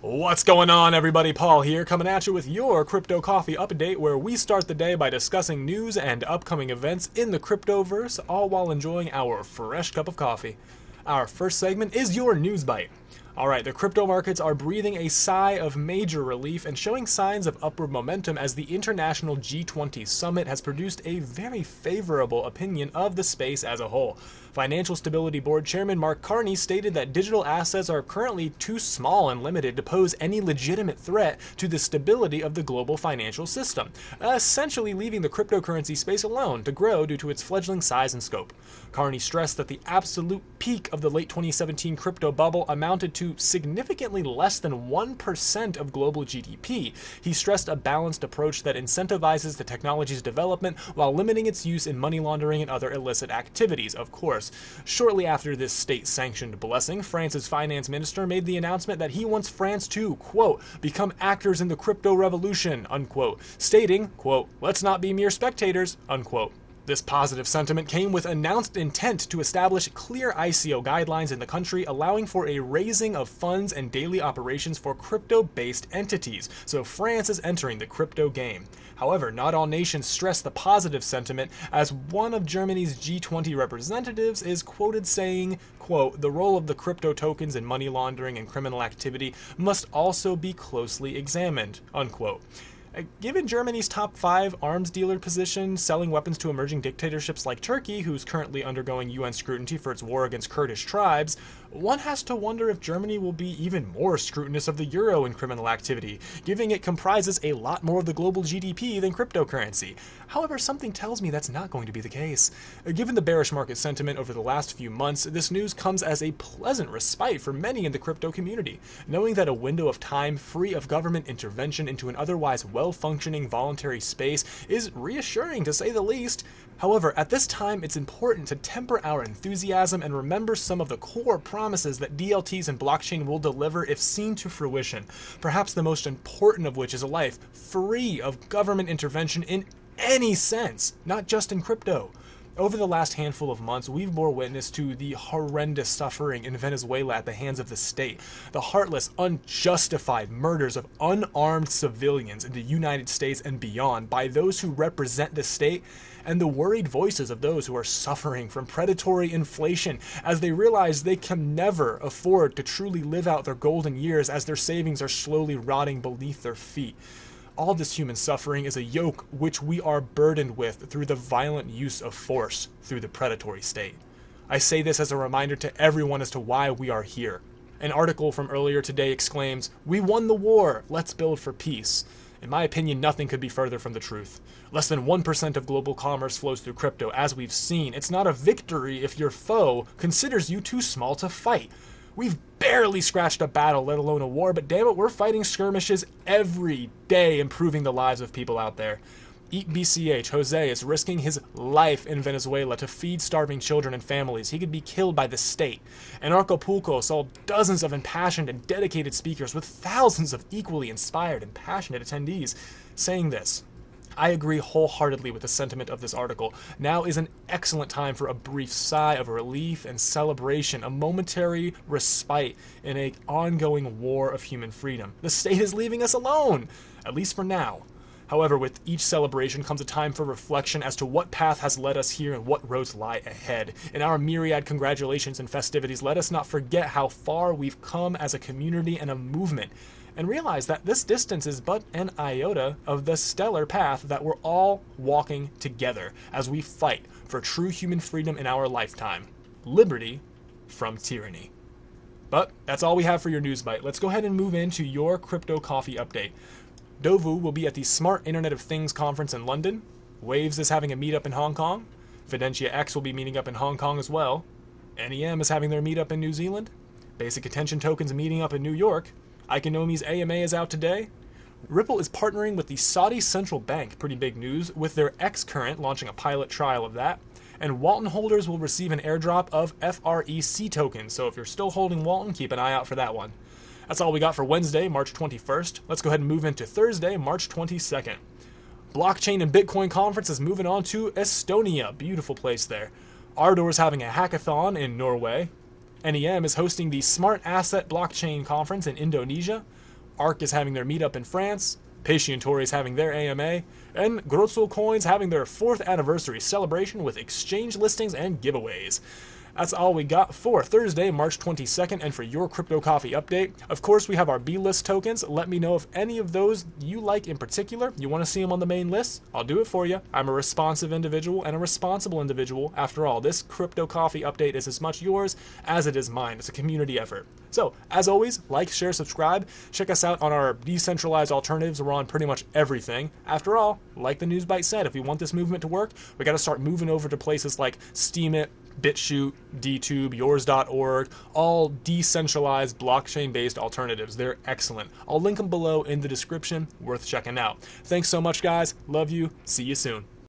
What's going on, everybody? Paul here, coming at you with your Crypto Coffee Update, where we start the day by discussing news and upcoming events in the cryptoverse, all while enjoying our fresh cup of coffee. Our first segment is your News Byte. Alright, the crypto markets are breathing a sigh of major relief and showing signs of upward momentum as the international G20 summit has produced a very favorable opinion of the space as a whole. Financial Stability Board Chairman Mark Carney stated that digital assets are currently too small and limited to pose any legitimate threat to the stability of the global financial system, essentially leaving the cryptocurrency space alone to grow due to its fledgling size and scope. Carney stressed that the absolute peak of the late 2017 crypto bubble amounted to significantly less than 1% of global GDP. He stressed a balanced approach that incentivizes the technology's development while limiting its use in money laundering and other illicit activities, of course. Shortly after this state-sanctioned blessing, France's finance minister made the announcement that he wants France to, quote, become actors in the crypto revolution, unquote, stating, quote, let's not be mere spectators, unquote. This positive sentiment came with announced intent to establish clear ICO guidelines in the country, allowing for a raising of funds and daily operations for crypto-based entities, so France is entering the crypto game. However, not all nations stress the positive sentiment, as one of Germany's G20 representatives is quoted saying, quote, the role of the crypto tokens in money laundering and criminal activity must also be closely examined, unquote. Given Germany's top 5 arms dealer position, selling weapons to emerging dictatorships like Turkey, who's currently undergoing UN scrutiny for its war against Kurdish tribes, one has to wonder if Germany will be even more scrutinous of the euro in criminal activity, given it comprises a lot more of the global GDP than cryptocurrency. However, something tells me that's not going to be the case. Given the bearish market sentiment over the last few months, this news comes as a pleasant respite for many in the crypto community, knowing that a window of time free of government intervention into an otherwise well-functioning voluntary space is reassuring, to say the least. However, at this time, it's important to temper our enthusiasm and remember some of the core promises that DLTs and blockchain will deliver if seen to fruition, perhaps the most important of which is a life free of government intervention in any sense, not just in crypto. Over the last handful of months, we've bore witness to the horrendous suffering in Venezuela at the hands of the state, the heartless, unjustified murders of unarmed civilians in the United States and beyond by those who represent the state, and the worried voices of those who are suffering from predatory inflation as they realize they can never afford to truly live out their golden years as their savings are slowly rotting beneath their feet. All this human suffering is a yoke which we are burdened with through the violent use of force through the predatory state. I say this as a reminder to everyone as to why we are here. An article from earlier today exclaims, "We won the war, let's build for peace." In my opinion, nothing could be further from the truth. Less than 1% of global commerce flows through crypto, as we've seen. It's not a victory if your foe considers you too small to fight. We've barely scratched a battle, let alone a war, but damn it, we're fighting skirmishes every day, improving the lives of people out there. Eat BCH, Jose is risking his life in Venezuela to feed starving children and families. He could be killed by the state. And Acapulco saw dozens of impassioned and dedicated speakers with thousands of equally inspired and passionate attendees saying this. I agree wholeheartedly with the sentiment of this article. Now is an excellent time for a brief sigh of relief and celebration, a momentary respite in an ongoing war of human freedom. The state is leaving us alone, at least for now. However, with each celebration comes a time for reflection as to what path has led us here and what roads lie ahead. In our myriad congratulations and festivities, let us not forget how far we've come as a community and a movement, and realize that this distance is but an iota of the stellar path that we're all walking together as we fight for true human freedom in our lifetime. Liberty from tyranny. But that's all we have for your News Byte. Let's go ahead and move into your Crypto Coffee update. Dovu will be at the Smart Internet of Things conference in London. Waves is having a meetup in Hong Kong. Fidentia X will be meeting up in Hong Kong as well. NEM is having their meetup in New Zealand. Basic Attention Tokens meeting up in New York. Ikonomi's AMA is out today. Ripple is partnering with the Saudi Central Bank, pretty big news, with their X-Current launching a pilot trial of that. And Walton holders will receive an airdrop of FREC tokens, so if you're still holding Walton, keep an eye out for that one. That's all we got for Wednesday, March 21st. Let's go ahead and move into Thursday, March 22nd. Blockchain and Bitcoin conference is moving on to Estonia. Beautiful place there. Ardor is having a hackathon in Norway. NEM is hosting the Smart Asset Blockchain Conference in Indonesia. Arc is having their meetup in France, Placation is having their AMA, and Grotzel Coins having their 4th anniversary celebration with exchange listings and giveaways. That's all we got for Thursday, March 22nd, and for your Crypto Coffee update. Of course, we have our B-list tokens. Let me know if any of those you like in particular. You want to see them on the main list? I'll do it for you. I'm a responsive individual and a responsible individual. After all, this Crypto Coffee update is as much yours as it is mine. It's a community effort. So, as always, like, share, subscribe. Check us out on our decentralized alternatives. We're on pretty much everything. After all, like the news Byte said, if we want this movement to work, we got to start moving over to places like Steemit, BitChute, DTube, yours.org, all decentralized blockchain-based alternatives. They're excellent. I'll link them below in the description. Worth checking out. Thanks so much, guys. Love you. See you soon.